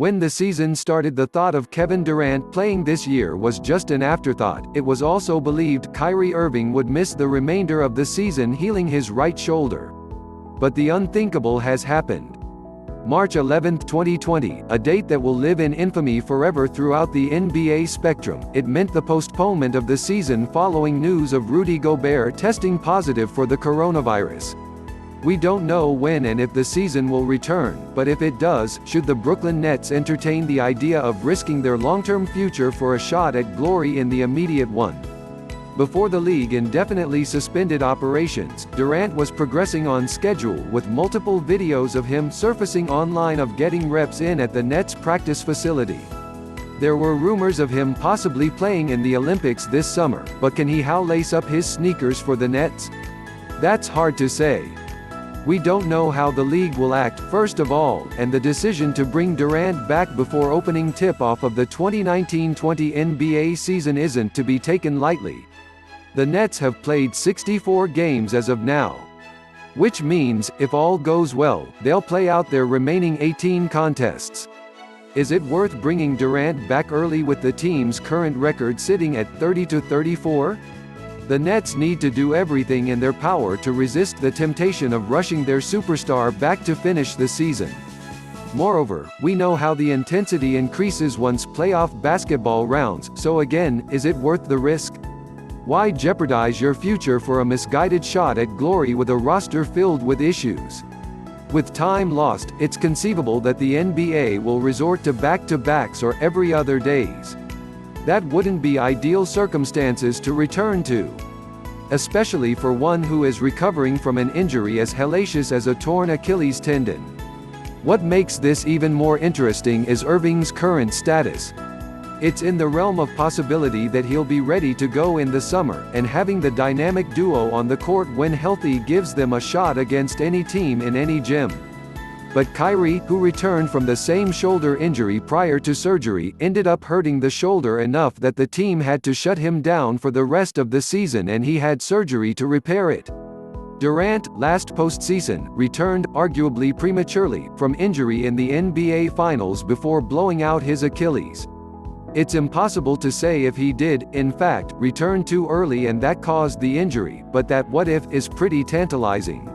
When the season started, the thought of Kevin Durant playing this year was just an afterthought. It was also believed Kyrie Irving would miss the remainder of the season healing his right shoulder. But the unthinkable has happened. March 11, 2020, a date that will live in infamy forever throughout the NBA spectrum. It meant the postponement of the season following news of Rudy Gobert testing positive for the coronavirus. We don't know when and if the season will return, but if it does, should the Brooklyn Nets entertain the idea of risking their long-term future for a shot at glory in the immediate one? Before the league indefinitely suspended operations, Durant was progressing on schedule, with multiple videos of him surfacing online of getting reps in at the Nets practice facility. There were rumors of him possibly playing in the Olympics this summer, but can he lace up his sneakers for the Nets? That's hard to say. We don't know how the league will act, first of all, and the decision to bring Durant back before opening tip-off of the 2019-20 NBA season isn't to be taken lightly. The Nets have played 64 games as of now. Which means, if all goes well, they'll play out their remaining 18 contests. Is it worth bringing Durant back early with the team's current record sitting at 30-34? The Nets need to do everything in their power to resist the temptation of rushing their superstar back to finish the season. Moreover, we know how the intensity increases once playoff basketball rounds, so again, is it worth the risk? Why jeopardize your future for a misguided shot at glory with a roster filled with issues? With time lost, it's conceivable that the NBA will resort to back-to-backs or every other days. That wouldn't be ideal circumstances to return to, especially for one who is recovering from an injury as hellacious as a torn Achilles tendon. What makes this even more interesting is Irving's current status. It's in the realm of possibility that he'll be ready to go in the summer, and having the dynamic duo on the court when healthy gives them a shot against any team in any gym. But Kyrie, who returned from the same shoulder injury prior to surgery, ended up hurting the shoulder enough that the team had to shut him down for the rest of the season, and he had surgery to repair it. Durant, last postseason, returned, arguably prematurely, from injury in the NBA Finals before blowing out his Achilles. It's impossible to say if he did, in fact, return too early and that caused the injury, but that what-if is pretty tantalizing.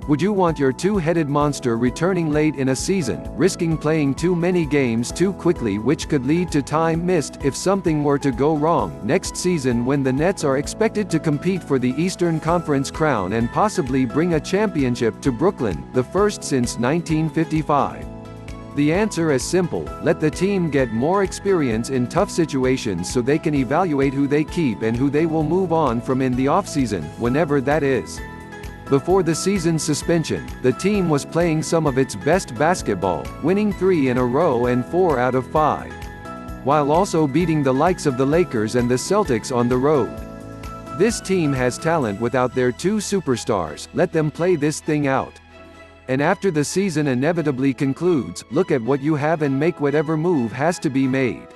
Would you want your two-headed monster returning late in a season, risking playing too many games too quickly, which could lead to time missed if something were to go wrong next season when the Nets are expected to compete for the Eastern Conference crown and possibly bring a championship to Brooklyn, the first since 1955? The answer is simple: let the team get more experience in tough situations so they can evaluate who they keep and who they will move on from in the offseason, whenever that is. Before the season's suspension, the team was playing some of its best basketball, winning 3 in a row and 4 out of 5. While also beating the likes of the Lakers and the Celtics on the road. This team has talent without their two superstars, let them play this thing out. And after the season inevitably concludes, look at what you have and make whatever move has to be made.